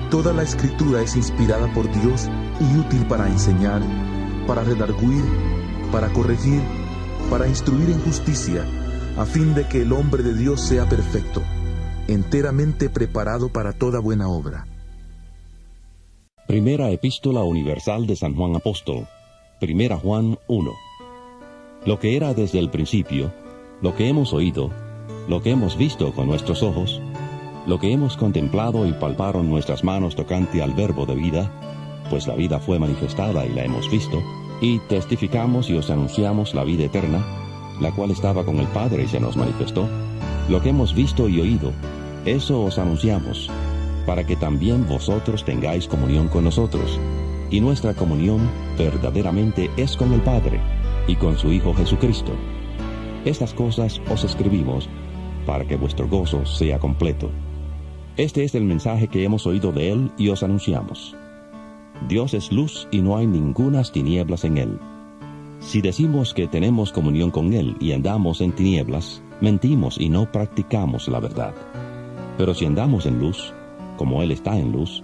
toda la Escritura es inspirada por Dios y útil para enseñar, para redarguir, para corregir, para instruir en justicia, a fin de que el hombre de Dios sea perfecto, enteramente preparado para toda buena obra. Primera Epístola Universal de San Juan Apóstol, Primera Juan 1. Lo que era desde el principio, lo que hemos oído, lo que hemos visto con nuestros ojos, lo que hemos contemplado y palparon nuestras manos tocante al verbo de vida, pues la vida fue manifestada y la hemos visto, y testificamos y os anunciamos la vida eterna, la cual estaba con el Padre y se nos manifestó. Lo que hemos visto y oído, eso os anunciamos, para que también vosotros tengáis comunión con nosotros. Y nuestra comunión verdaderamente es con el Padre y con su Hijo Jesucristo. Estas cosas os escribimos para que vuestro gozo sea completo. Este es el mensaje que hemos oído de Él y os anunciamos. Dios es luz y no hay ningunas tinieblas en Él. Si decimos que tenemos comunión con Él y andamos en tinieblas, mentimos y no practicamos la verdad. Pero si andamos en luz, como Él está en luz,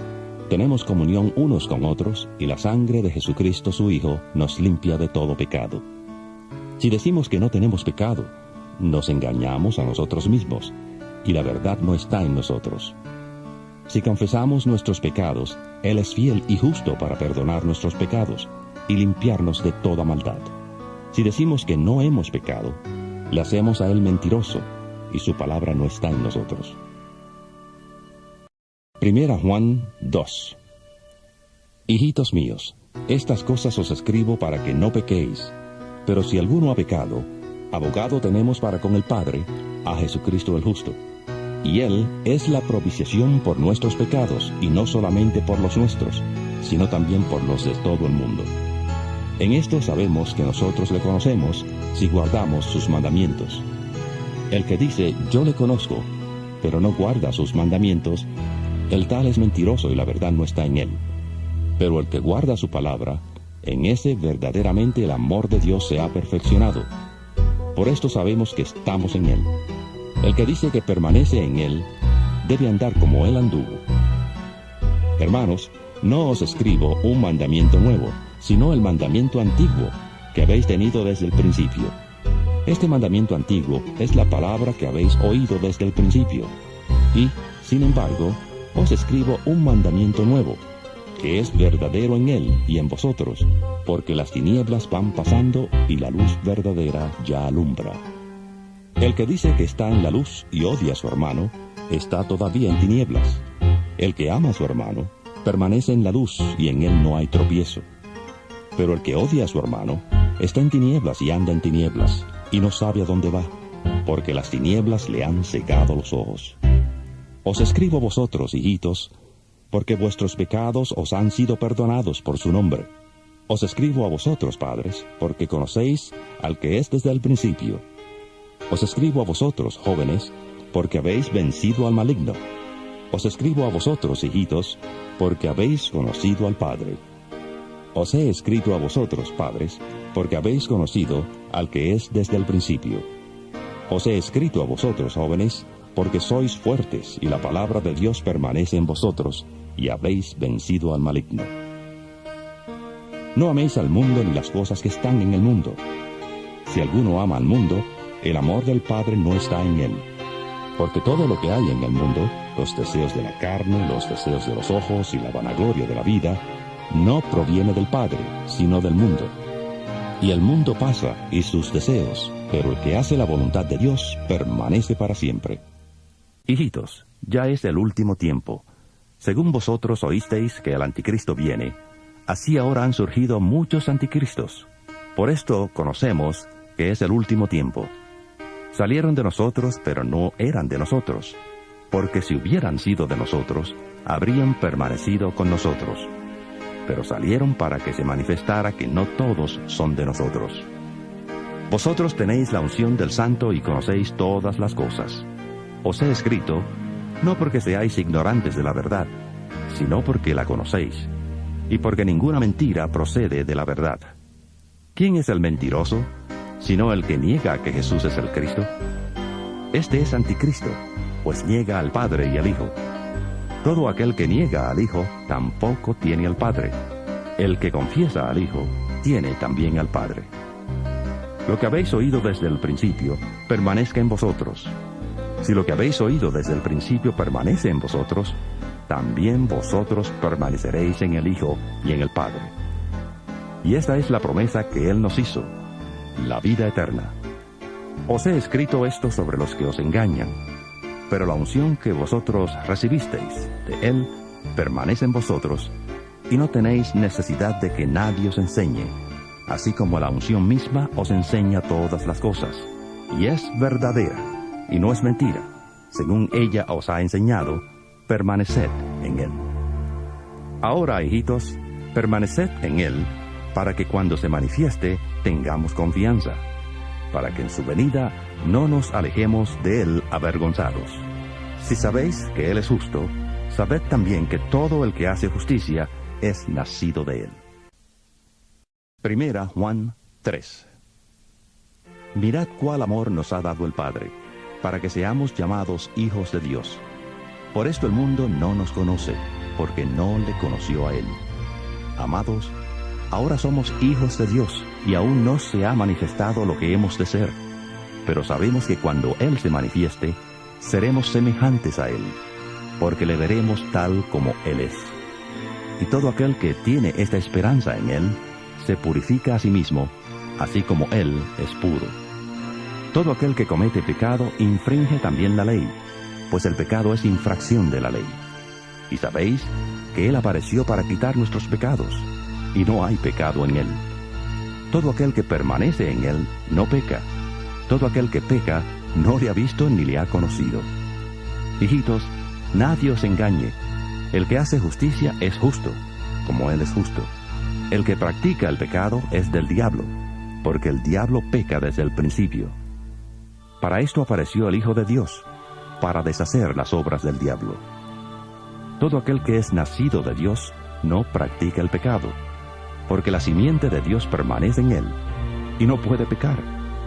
tenemos comunión unos con otros, y la sangre de Jesucristo su Hijo nos limpia de todo pecado. Si decimos que no tenemos pecado, nos engañamos a nosotros mismos, y la verdad no está en nosotros. Si confesamos nuestros pecados, Él es fiel y justo para perdonar nuestros pecados y limpiarnos de toda maldad. Si decimos que no hemos pecado, le hacemos a Él mentiroso, y su palabra no está en nosotros. Primera Juan 2. Hijitos míos, estas cosas os escribo para que no pequéis. Pero si alguno ha pecado, abogado tenemos para con el Padre, a Jesucristo el justo. Y Él es la propiciación por nuestros pecados, y no solamente por los nuestros, sino también por los de todo el mundo. En esto sabemos que nosotros le conocemos, si guardamos sus mandamientos. El que dice, yo le conozco, pero no guarda sus mandamientos, el tal es mentiroso y la verdad no está en él. Pero el que guarda su palabra, en ese verdaderamente el amor de Dios se ha perfeccionado. Por esto sabemos que estamos en Él. El que dice que permanece en Él, debe andar como Él anduvo. Hermanos, no os escribo un mandamiento nuevo, sino el mandamiento antiguo, que habéis tenido desde el principio. Este mandamiento antiguo es la palabra que habéis oído desde el principio. Y, sin embargo, os escribo un mandamiento nuevo, que es verdadero en Él y en vosotros, porque las tinieblas van pasando y la luz verdadera ya alumbra. El que dice que está en la luz y odia a su hermano, está todavía en tinieblas. El que ama a su hermano, permanece en la luz y en él no hay tropiezo. Pero el que odia a su hermano, está en tinieblas y anda en tinieblas, y no sabe a dónde va, porque las tinieblas le han cegado los ojos. Os escribo a vosotros, hijitos, porque vuestros pecados os han sido perdonados por su nombre. Os escribo a vosotros, padres, porque conocéis al que es desde el principio. Os escribo a vosotros, jóvenes, porque habéis vencido al maligno. Os escribo a vosotros, hijitos, porque habéis conocido al Padre. Os he escrito a vosotros, padres, porque habéis conocido al que es desde el principio. Os he escrito a vosotros, jóvenes, porque sois fuertes y la palabra de Dios permanece en vosotros, y habéis vencido al maligno. No améis al mundo ni las cosas que están en el mundo. Si alguno ama al mundo, el amor del Padre no está en él. Porque todo lo que hay en el mundo, los deseos de la carne, los deseos de los ojos y la vanagloria de la vida, no proviene del Padre, sino del mundo. Y el mundo pasa y sus deseos, pero el que hace la voluntad de Dios permanece para siempre. Hijitos, ya es el último tiempo. Según vosotros oísteis que el anticristo viene, así ahora han surgido muchos anticristos. Por esto conocemos que es el último tiempo. Salieron de nosotros, pero no eran de nosotros, porque si hubieran sido de nosotros, habrían permanecido con nosotros. Pero salieron para que se manifestara que no todos son de nosotros. Vosotros tenéis la unción del Santo y conocéis todas las cosas. Os he escrito, no porque seáis ignorantes de la verdad, sino porque la conocéis, y porque ninguna mentira procede de la verdad. ¿Quién es el mentiroso, sino el que niega que Jesús es el Cristo? Este es anticristo, pues niega al Padre y al Hijo. Todo aquel que niega al Hijo tampoco tiene al Padre. El que confiesa al Hijo tiene también al Padre. Lo que habéis oído desde el principio permanezca en vosotros. Si lo que habéis oído desde el principio permanece en vosotros, también vosotros permaneceréis en el Hijo y en el Padre. Y esta es la promesa que Él nos hizo, la vida eterna. Os he escrito esto sobre los que os engañan, pero la unción que vosotros recibisteis de Él permanece en vosotros, y no tenéis necesidad de que nadie os enseñe, así como la unción misma os enseña todas las cosas, y es verdadera, y no es mentira. Según ella os ha enseñado, permaneced en Él. Ahora, hijitos, permaneced en Él, para que cuando se manifieste tengamos confianza, para que en su venida no nos alejemos de Él avergonzados. Si sabéis que Él es justo, sabed también que todo el que hace justicia es nacido de Él. Primera Juan 3. Mirad cuál amor nos ha dado el Padre, para que seamos llamados hijos de Dios. Por esto el mundo no nos conoce, porque no le conoció a Él. Amados, ahora somos hijos de Dios, y aún no se ha manifestado lo que hemos de ser. Pero sabemos que cuando Él se manifieste, seremos semejantes a Él, porque le veremos tal como Él es. Y todo aquel que tiene esta esperanza en Él, se purifica a sí mismo, así como Él es puro. Todo aquel que comete pecado infringe también la ley, pues el pecado es infracción de la ley. Y sabéis que Él apareció para quitar nuestros pecados, y no hay pecado en Él. Todo aquel que permanece en Él no peca. Todo aquel que peca no le ha visto ni le ha conocido. Hijitos, nadie os engañe. El que hace justicia es justo, como Él es justo. El que practica el pecado es del diablo, porque el diablo peca desde el principio. Para esto apareció el Hijo de Dios, para deshacer las obras del diablo. Todo aquel que es nacido de Dios no practica el pecado, porque la simiente de Dios permanece en él, y no puede pecar,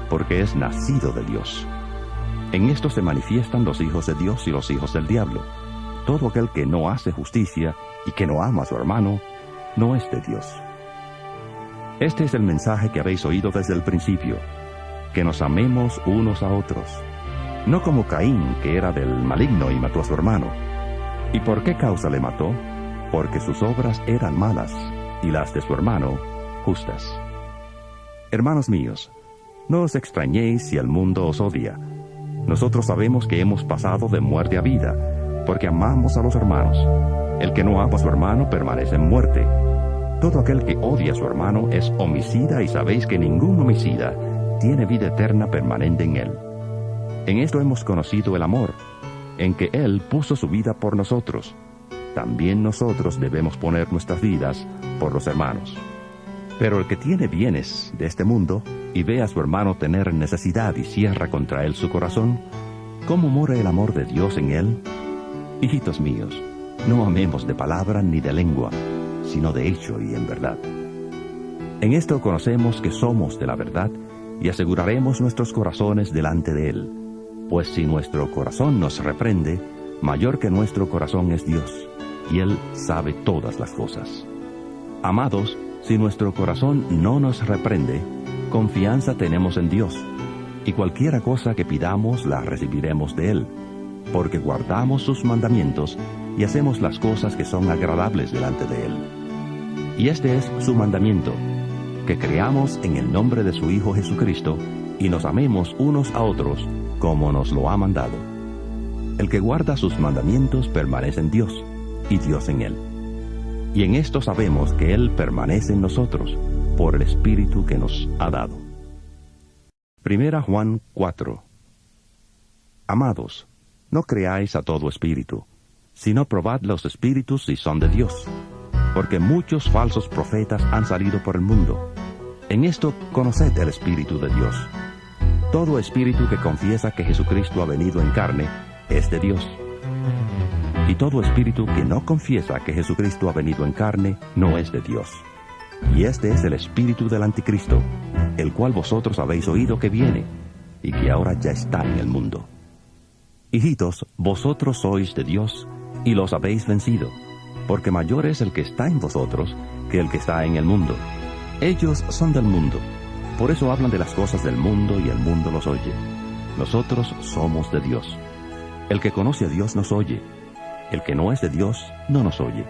porque es nacido de Dios. En esto se manifiestan los hijos de Dios y los hijos del diablo. Todo aquel que no hace justicia y que no ama a su hermano, no es de Dios. Este es el mensaje que habéis oído desde el principio, que nos amemos unos a otros, no como Caín, que era del maligno y mató a su hermano. ¿Y por qué causa le mató? Porque sus obras eran malas, y las de su hermano justas. Hermanos míos, no os extrañéis si el mundo os odia. Nosotros sabemos que hemos pasado de muerte a vida, porque amamos a los hermanos. El que no ama a su hermano permanece en muerte. Todo aquel que odia a su hermano es homicida, y sabéis que ningún homicida tiene vida eterna permanente en él. En esto hemos conocido el amor, en que Él puso su vida por nosotros. También nosotros debemos poner nuestras vidas por los hermanos. Pero el que tiene bienes de este mundo y ve a su hermano tener necesidad y cierra contra él su corazón, ¿cómo mora el amor de Dios en él? Hijitos míos, no amemos de palabra ni de lengua, sino de hecho y en verdad. En esto conocemos que somos de la verdad y aseguraremos nuestros corazones delante de Él, pues si nuestro corazón nos reprende, mayor que nuestro corazón es Dios, y Él sabe todas las cosas. Amados, si nuestro corazón no nos reprende, confianza tenemos en Dios, y cualquiera cosa que pidamos la recibiremos de Él, porque guardamos sus mandamientos y hacemos las cosas que son agradables delante de Él. Y este es su mandamiento, que creamos en el nombre de su Hijo Jesucristo y nos amemos unos a otros como nos lo ha mandado. El que guarda sus mandamientos permanece en Dios, y Dios en él. Y en esto sabemos que Él permanece en nosotros, por el Espíritu que nos ha dado. Primera Juan 4. Amados, no creáis a todo espíritu, sino probad los espíritus si son de Dios, porque muchos falsos profetas han salido por el mundo. En esto conoced el Espíritu de Dios. Todo espíritu que confiesa que Jesucristo ha venido en carne es de Dios. Y todo espíritu que no confiesa que Jesucristo ha venido en carne no es de Dios. Y este es el espíritu del anticristo, el cual vosotros habéis oído que viene, y que ahora ya está en el mundo. Hijitos, vosotros sois de Dios, y los habéis vencido, porque mayor es el que está en vosotros que el que está en el mundo. Ellos son del mundo, por eso hablan de las cosas del mundo y el mundo los oye. Nosotros somos de Dios. El que conoce a Dios nos oye, el que no es de Dios no nos oye.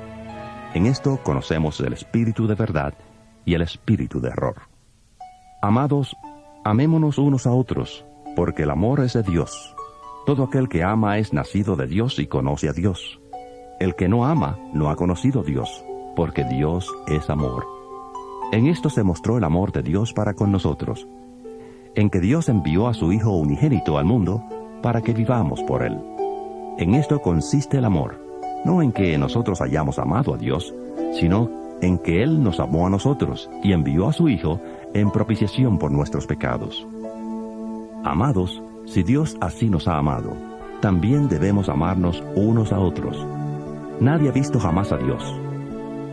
En esto conocemos el espíritu de verdad y el espíritu de error. Amados, amémonos unos a otros, porque el amor es de Dios. Todo aquel que ama es nacido de Dios y conoce a Dios. El que no ama no ha conocido a Dios, porque Dios es amor. En esto se mostró el amor de Dios para con nosotros, en que Dios envió a su Hijo unigénito al mundo para que vivamos por él. En esto consiste el amor, no en que nosotros hayamos amado a Dios, sino en que Él nos amó a nosotros y envió a su Hijo en propiciación por nuestros pecados. Amados, si Dios así nos ha amado, también debemos amarnos unos a otros. Nadie ha visto jamás a Dios.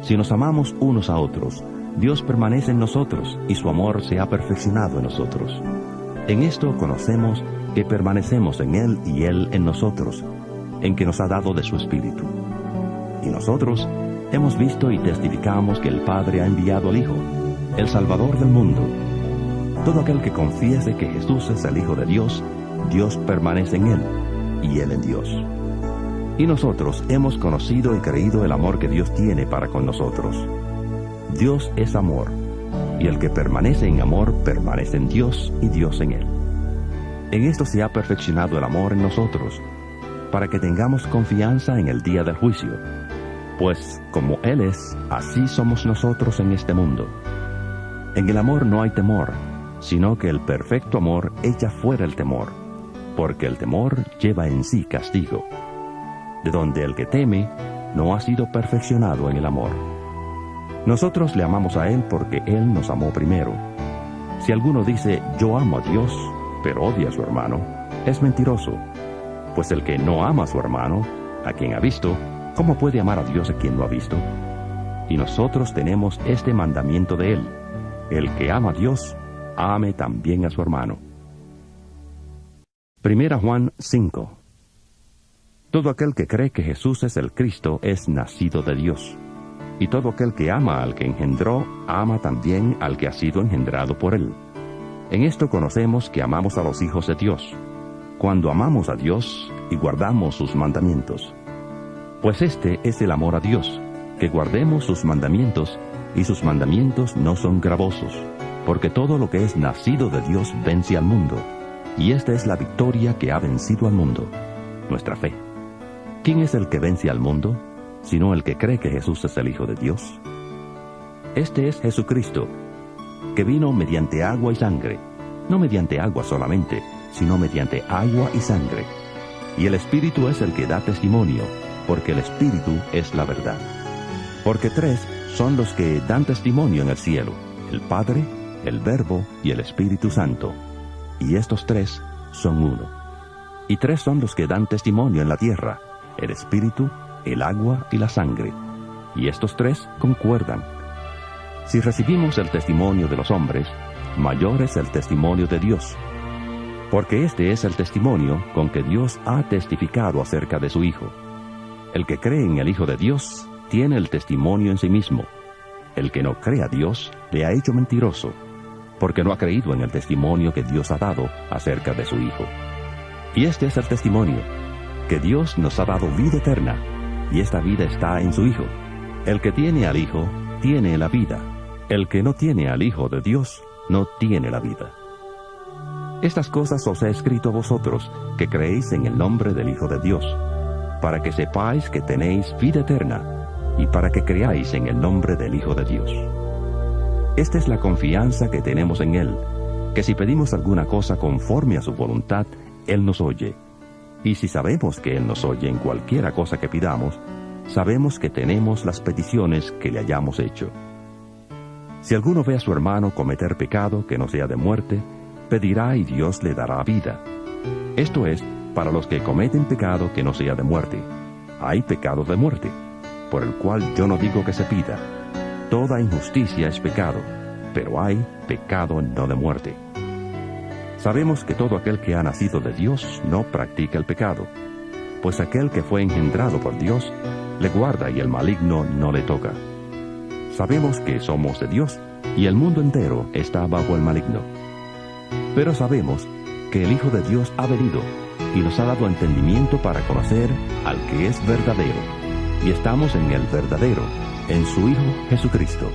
Si nos amamos unos a otros, Dios permanece en nosotros y su amor se ha perfeccionado en nosotros. En esto conocemos que permanecemos en Él y Él en nosotros, en que nos ha dado de su Espíritu. Y nosotros hemos visto y testificamos que el Padre ha enviado al Hijo, el Salvador del mundo. Todo aquel que confiese que Jesús es el Hijo de Dios, Dios permanece en Él y Él en Dios. Y nosotros hemos conocido y creído el amor que Dios tiene para con nosotros. Dios es amor, y el que permanece en amor permanece en Dios y Dios en él. En esto se ha perfeccionado el amor en nosotros, para que tengamos confianza en el día del juicio. Pues como Él es, así somos nosotros en este mundo. En el amor no hay temor, sino que el perfecto amor echa fuera el temor, porque el temor lleva en sí castigo, de donde el que teme no ha sido perfeccionado en el amor. Nosotros le amamos a Él porque Él nos amó primero. Si alguno dice, yo amo a Dios, pero odia a su hermano, es mentiroso. Pues el que no ama a su hermano, a quien ha visto, ¿cómo puede amar a Dios a quien no ha visto? Y nosotros tenemos este mandamiento de Él: el que ama a Dios, ame también a su hermano. 1 Juan 5. Todo aquel que cree que Jesús es el Cristo es nacido de Dios. Y todo aquel que ama al que engendró, ama también al que ha sido engendrado por Él. En esto conocemos que amamos a los hijos de Dios, cuando amamos a Dios y guardamos sus mandamientos. Pues este es el amor a Dios, que guardemos sus mandamientos, y sus mandamientos no son gravosos, porque todo lo que es nacido de Dios vence al mundo, y esta es la victoria que ha vencido al mundo, nuestra fe. ¿Quién es el que vence al mundo, sino el que cree que Jesús es el Hijo de Dios? Este es Jesucristo, que vino mediante agua y sangre, no mediante agua solamente, sino mediante agua y sangre. Y el Espíritu es el que da testimonio, porque el Espíritu es la verdad. Porque tres son los que dan testimonio en el cielo: el Padre, el Verbo y el Espíritu Santo. Y estos tres son uno. Y tres son los que dan testimonio en la tierra: el Espíritu, el agua y la sangre. Y estos tres concuerdan. Si recibimos el testimonio de los hombres, mayor es el testimonio de Dios. Porque este es el testimonio con que Dios ha testificado acerca de su Hijo. El que cree en el Hijo de Dios tiene el testimonio en sí mismo. El que no cree a Dios le ha hecho mentiroso, porque no ha creído en el testimonio que Dios ha dado acerca de su Hijo. Y este es el testimonio, que Dios nos ha dado vida eterna, y esta vida está en su Hijo. El que tiene al Hijo tiene la vida. El que no tiene al Hijo de Dios no tiene la vida. Estas cosas os he escrito a vosotros, que creéis en el nombre del Hijo de Dios, para que sepáis que tenéis vida eterna, y para que creáis en el nombre del Hijo de Dios. Esta es la confianza que tenemos en Él, que si pedimos alguna cosa conforme a su voluntad, Él nos oye. Y si sabemos que Él nos oye en cualquiera cosa que pidamos, sabemos que tenemos las peticiones que le hayamos hecho. Si alguno ve a su hermano cometer pecado que no sea de muerte, pedirá y Dios le dará vida. Esto es, para los que cometen pecado que no sea de muerte. Hay pecado de muerte, por el cual yo no digo que se pida. Toda injusticia es pecado, pero hay pecado no de muerte. Sabemos que todo aquel que ha nacido de Dios no practica el pecado, pues aquel que fue engendrado por Dios le guarda y el maligno no le toca. Sabemos que somos de Dios y el mundo entero está bajo el maligno. Pero sabemos que el Hijo de Dios ha venido y nos ha dado entendimiento para conocer al que es verdadero, y estamos en el verdadero, en su Hijo Jesucristo.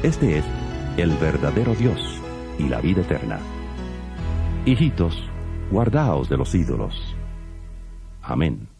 Este es el verdadero Dios y la vida eterna. Hijitos, guardaos de los ídolos. Amén.